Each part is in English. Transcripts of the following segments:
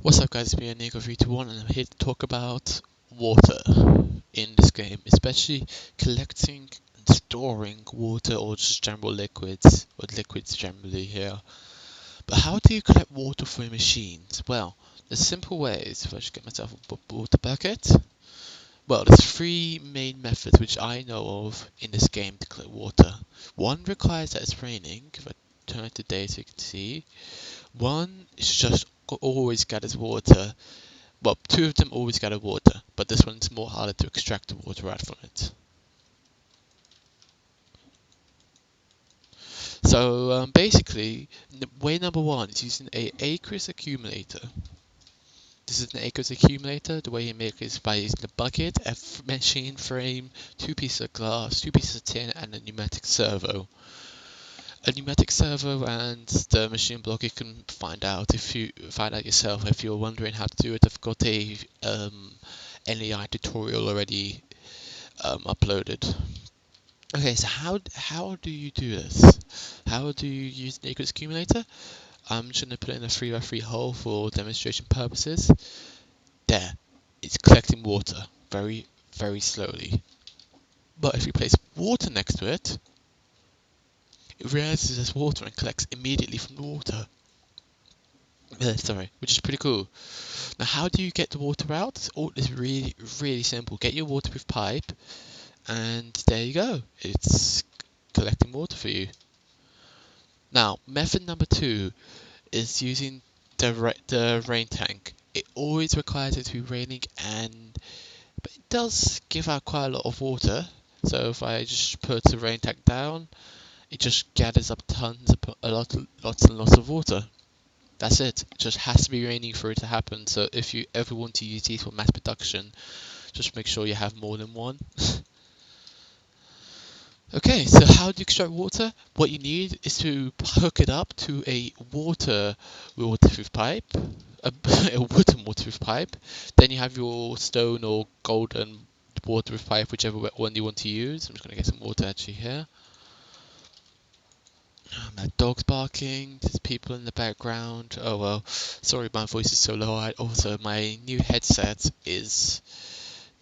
What's up guys, it's me Neko 321 and I'm here to talk about water in this game, especially collecting and storing water or just general liquids, or liquids generally here. But how do you collect water for your machines? Well, there's simple ways. If I just get myself a water bucket. Well, there's three main methods which I know of in this game to collect water. One requires that it's raining. If I turn it to day so you can see. One is just always gathers water. Well, two of them always gather water, but this one's more harder to extract the water out from it. So basically, way number one is using a aqueous accumulator. This is an aqueous accumulator. The way you make it is by using a bucket, a machine frame, two pieces of glass, two pieces of tin, and a pneumatic servo. A pneumatic servo and the machine block you can find out yourself if you're wondering how to do it. I've got a NAI tutorial already uploaded. Okay, so how do you do this? How do you use the aqueous accumulator? I'm just gonna put it in a 3x3 hole for demonstration purposes. There, it's collecting water very, very slowly. But if you place water next to it, it realizes there's water and collects immediately from the water. Sorry, which is pretty cool. Now, how do you get the water out? It's really, really simple. Get your waterproof pipe, and there you go. It's collecting water for you. Now, method number two is using the rain tank. It always requires it to be raining, but it does give out quite a lot of water. So if I just put the rain tank down, it just gathers up lots and lots of water. That's it. It just has to be raining for it to happen. So if you ever want to use these for mass production, just make sure you have more than one. Okay, so how do you extract water? What you need is to hook it up to a waterproof pipe, a wooden waterproof pipe. Then you have your stone or golden waterproof pipe, whichever one you want to use. I'm just going to get some water actually here. My dog's barking, there's people in the background. Oh well, sorry my voice is so low. Also, my new headset is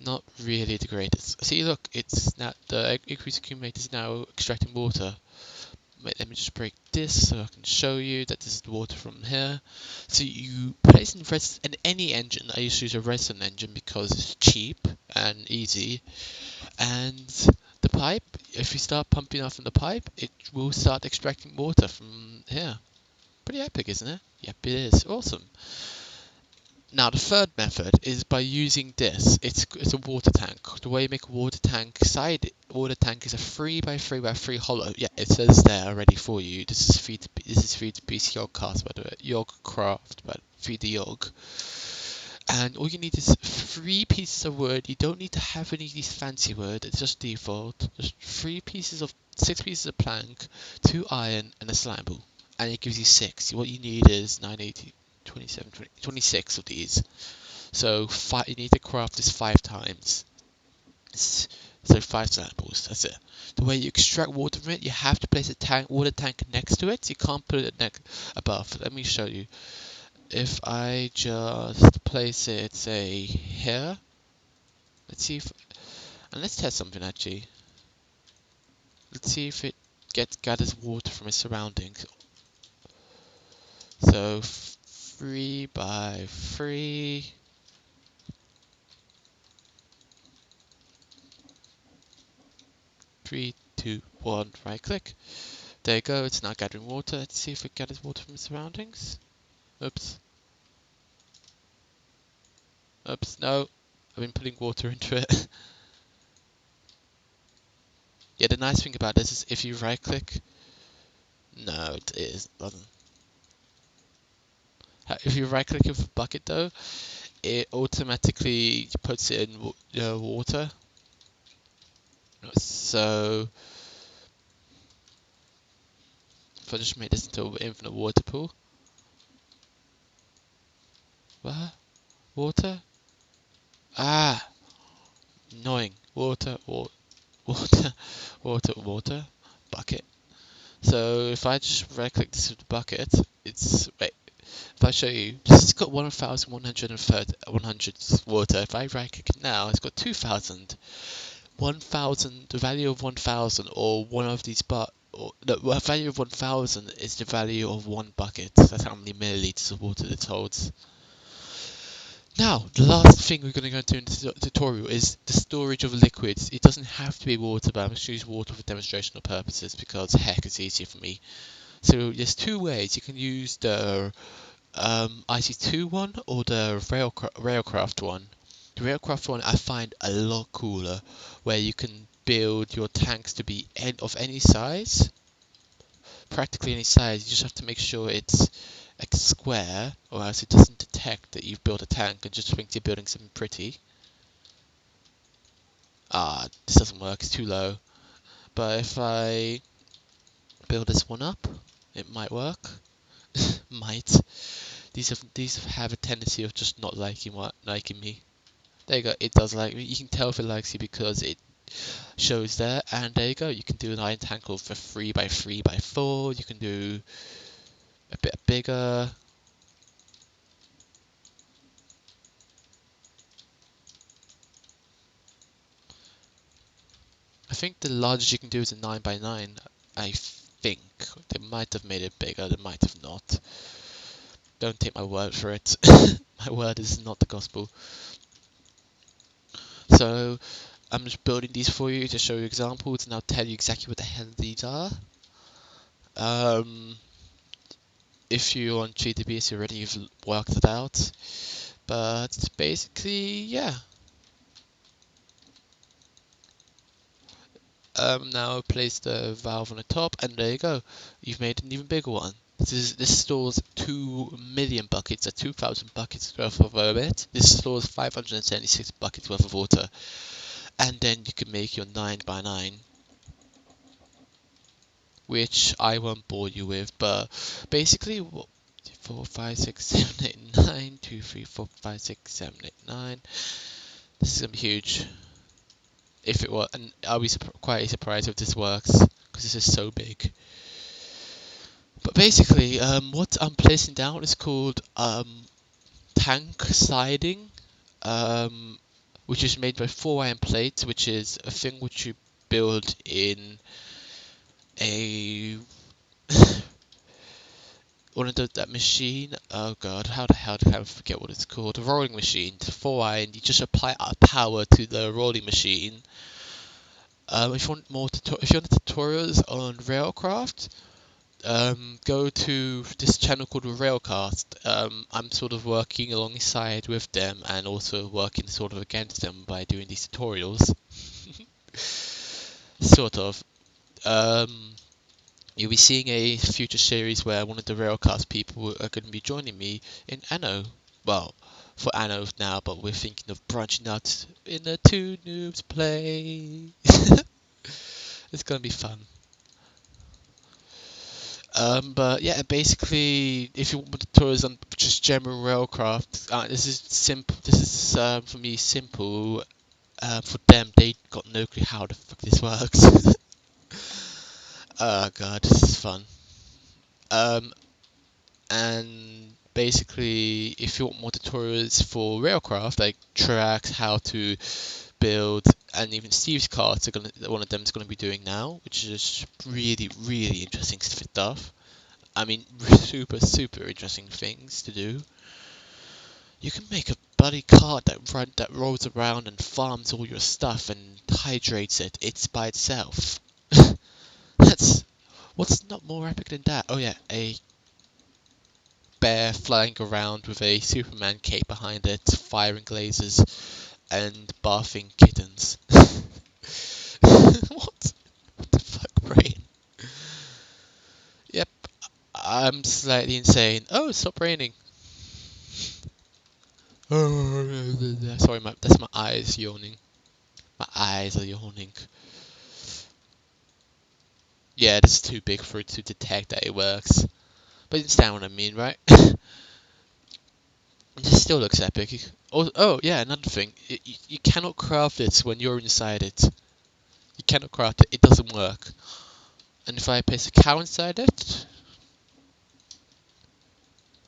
not really the greatest. See, look, it's now the aqueous accumulator is now extracting water. Wait, let me just break this so I can show you that this is the water from here. So you place in any engine. I used to use a redstone engine because it's cheap and easy. And the pipe, if you start pumping off from the pipe, it will start extracting water from here. Pretty epic, isn't it? Yep, it is. Awesome. Now the third method is by using this. It's a water tank. The way you make a water tank is a 3x3x3 hollow. Yeah, it says there already for you. This is feed to PC Yogcast, by the way. Yogcraft, but feed the Yog. And all you need is 3 pieces of wood. You don't need to have any of these fancy wood. It's just default. Just 6 pieces of plank, 2 iron, and a slime ball. And it gives you 6. What you need is 980. 27, 20, 26 of these. So you need to craft this 5 times. So 5 samples, that's it. The way you extract water from it, you have to place a water tank next to it. You can't put it above. Let me show you. If I just place it, say, here. Let's see and let's test something actually. Let's see if it gathers water from its surroundings. So 3x3. 3, 2, 1, right click. There you go, it's now gathering water. Let's see if it gathers water from its surroundings. Oops. Oops, no. I've been putting water into it. Yeah, the nice thing about this is if you right click. No, it doesn't. If you right click with the bucket though, it automatically puts it in water. So if I just make this into an infinite water pool. What? Water? Ah! Annoying. Water, water, bucket. So if I just right click this with the bucket, If I show you, this has got 1,100 water. If I right click it now, it's got 2,000. 1,000, the value of 1,000, or one of these the value of 1,000 is the value of one bucket. That's how many milliliters of water it holds. Now, the last thing we're going to go into in this tutorial is the storage of liquids. It doesn't have to be water, but I'm going to use water for demonstrational purposes because heck, it's easier for me. So there's two ways. You can use the IC2 one or the Railcraft one. The Railcraft one I find a lot cooler, where you can build your tanks to be of any size, practically any size. You just have to make sure it's a square, or else it doesn't detect that you've built a tank and just thinks you're building something pretty. Ah, this doesn't work, it's too low. But if I build this one up, it might work. Might. These have a tendency of just not liking me. There you go, it does like me. You can tell if it likes you because it shows there, and there you go. You can do an iron tank for 3x3x4. You can do a bit bigger. I think the largest you can do is a 9x9. I think they might have made it bigger. They might have not. Don't take my word for it. My word is not the gospel. So I'm just building these for you to show you examples, and I'll tell you exactly what the hell these are. If you're on GTB, so already you've worked it out. But basically, yeah. Now place the valve on the top, and there you go. You've made an even bigger one. This stores 2 million buckets, 2,000 buckets worth of it. This stores 576 buckets worth of water, and then you can make your 9x9, which I won't bore you with. But basically, 4, 5, 6, 7, 8, 9, 2, 3, 4, 5, 6, 7, 8, 9. This is gonna be huge. If it were, and I'll be quite surprised if this works because this is so big. But basically, what I'm placing down is called tank siding, which is made by 4 iron plates, which is a thing which you build in a one of that machine. Oh god, how the hell did I forget what it's called? A rolling machine. 4 iron. You just apply power to the rolling machine. If you want if you want tutorials on Railcraft, go to this channel called Railcast. I'm sort of working alongside with them and also working sort of against them by doing these tutorials. Sort of. You'll be seeing a future series where one of the Railcast people are going to be joining me in Anno. Well, for Anno now, but we're thinking of branching out in a two noobs play. It's going to be fun. But yeah, basically, if you want tutorials on just general railcraft, this is simple. This is for me simple. For them, they got no clue how the fuck this works. Oh god, this is fun. And basically, if you want more tutorials for railcraft, like tracks, how to build, and even Steve's carts one of them is gonna be doing now, which is really interesting stuff. I mean, super interesting things to do. You can make a bloody cart that rolls around and farms all your stuff and hydrates it. It's by itself. That's what's not more epic than that. Oh yeah, a bear flying around with a Superman cape behind it, firing lasers and barfing kittens. What? What the fuck, brain? Yep, I'm slightly insane. Oh, it stopped raining. Sorry, that's my eyes yawning. My eyes are yawning. Yeah, this is too big for it to detect that it works. But you understand what I mean, right? This still looks epic. Oh, yeah, another thing. You cannot craft this when you're inside it. You cannot craft it. It doesn't work. And if I place a cow inside it...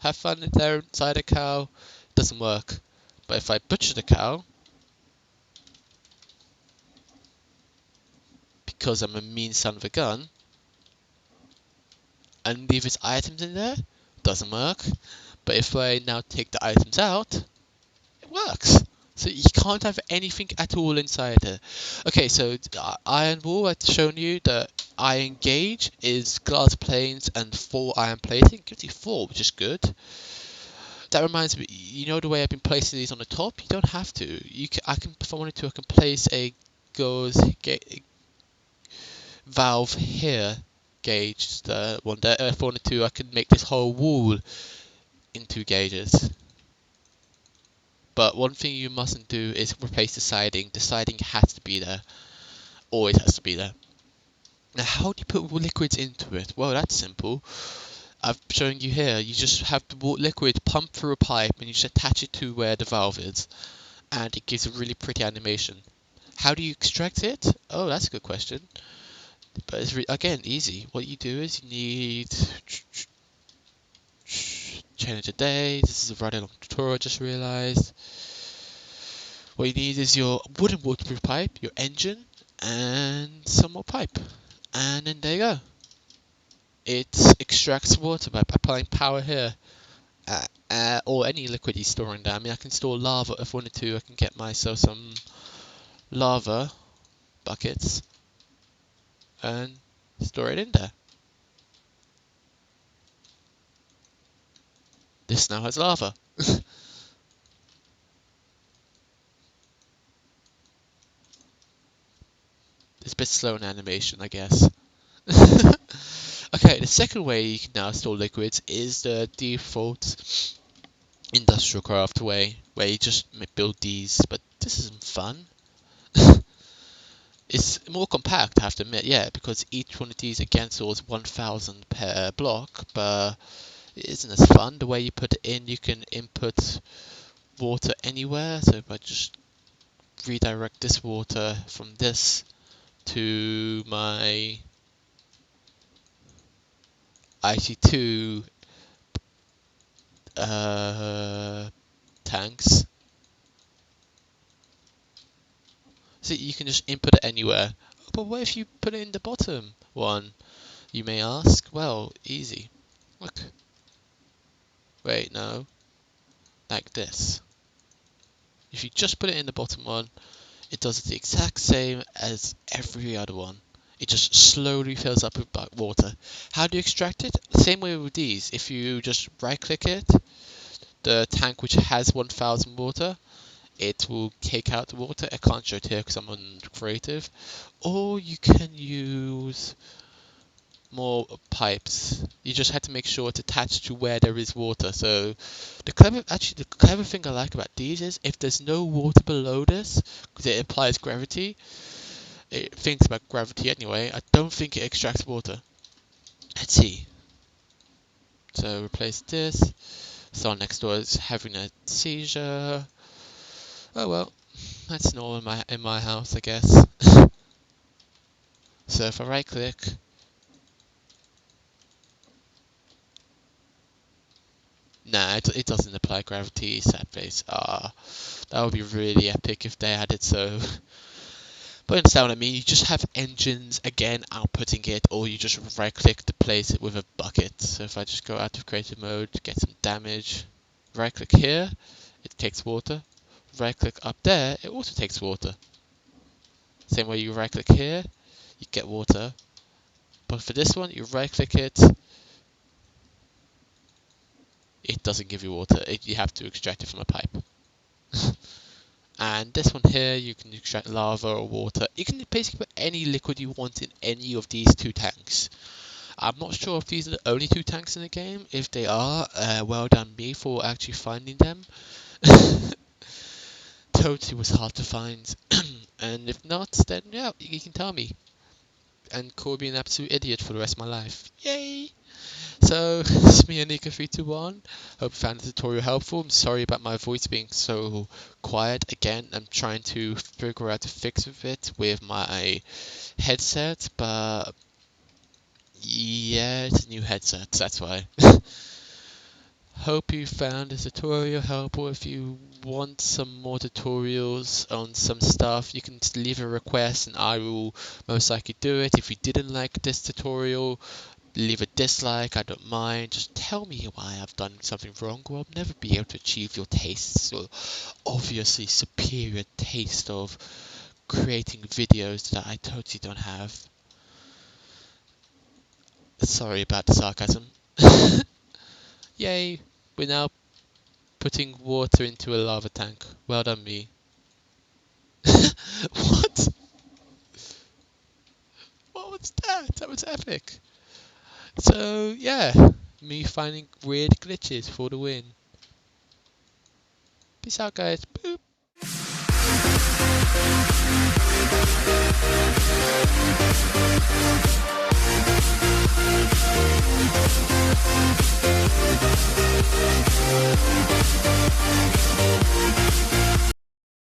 have fun in there inside a cow, doesn't work. But if I butcher the cow, because I'm a mean son of a gun, and leave his items in there, doesn't work. But if I now take the items out, it works. So you can't have anything at all inside here. Okay, so iron wall, I've shown you the iron gauge is glass planes and 4 iron plating. Gives you 4, which is good. That reminds me, you know the way I've been placing these on the top? You don't have to. I can, if I wanted to, I can place a valve here gauge. The one there. If I wanted to, I could make this whole wall into gauges. But one thing you mustn't do is replace the siding. The siding has to be there. Always has to be there. Now, how do you put liquids into it? Well, that's simple. I'm showing you here. You just have the liquid pump through a pipe and you just attach it to where the valve is. And it gives a really pretty animation. How do you extract it? Oh, that's a good question. But it's again easy. What you do is you need change a day. This is a rather long tutorial. I just realised. What you need is your wooden waterproof pipe, your engine, and some more pipe. And then there you go. It extracts water by applying power here. Or any liquid you're storing there. I mean, I can store lava if I wanted to. I can get myself some lava buckets and store it in there. This now has lava. It's a bit slow in animation, I guess. Okay, the second way you can now store liquids is the default industrial craft way, where you just build these, but this isn't fun. It's more compact, I have to admit, yeah, because each one of these again stores 1,000 per block, but it isn't as fun. The way you put it in, you can input water anywhere, so if I just redirect this water from this to my IT2 tanks, so you can just input it anywhere. But what if you put it in the bottom one, you may ask? Well, easy. Look. Wait, no. Like this. If you just put it in the bottom one, it does the exact same as every other one. It just slowly fills up with water. How do you extract it? Same way with these. If you just right click it, the tank which has 1,000 water, it will take out the water. I can't show it here because I'm on creative. Or you can use more pipes. You just have to make sure it's attached to where there is water. So the clever thing I like about these is if there's no water below this, because it applies gravity, it thinks about gravity anyway, I don't think it extracts water. Let's see. So replace this. Someone next door is having a seizure. Oh well, that's normal in my house, I guess. So if I right click, nah, it doesn't apply gravity, sad face. That would be really epic if they had it so. But understand what I mean, you just have engines, again, outputting it, or you just right click to place it with a bucket. So if I just go out of creative mode, get some damage, right click here, it takes water. Right click up there, it also takes water. Same way you right click here, you get water. But for this one, you right click it, it doesn't give you water. You have to extract it from a pipe. And this one here, you can extract lava or water. You can basically put any liquid you want in any of these two tanks. I'm not sure if these are the only two tanks in the game. If they are, well done me for actually finding them. Totally was hard to find. And if not, then yeah, you can tell me. And call me an absolute idiot for the rest of my life. Yay! So, it's me and Neko321. Hope you found the tutorial helpful. I'm sorry about my voice being so quiet. Again, I'm trying to figure out to fix it with my headset, but yeah, it's a new headset, that's why. Hope you found this tutorial helpful. If you want some more tutorials on some stuff, you can leave a request and I will most likely do it. If you didn't like this tutorial, leave a dislike, I don't mind. Just tell me why I've done something wrong, or I'll never be able to achieve your tastes, or obviously superior taste of creating videos that I totally don't have. Sorry about the sarcasm. Yay, we're now putting water into a lava tank. Well done, me. What? What was that? That was epic. So, yeah, me finding weird glitches for the win. Peace out, guys. Boop.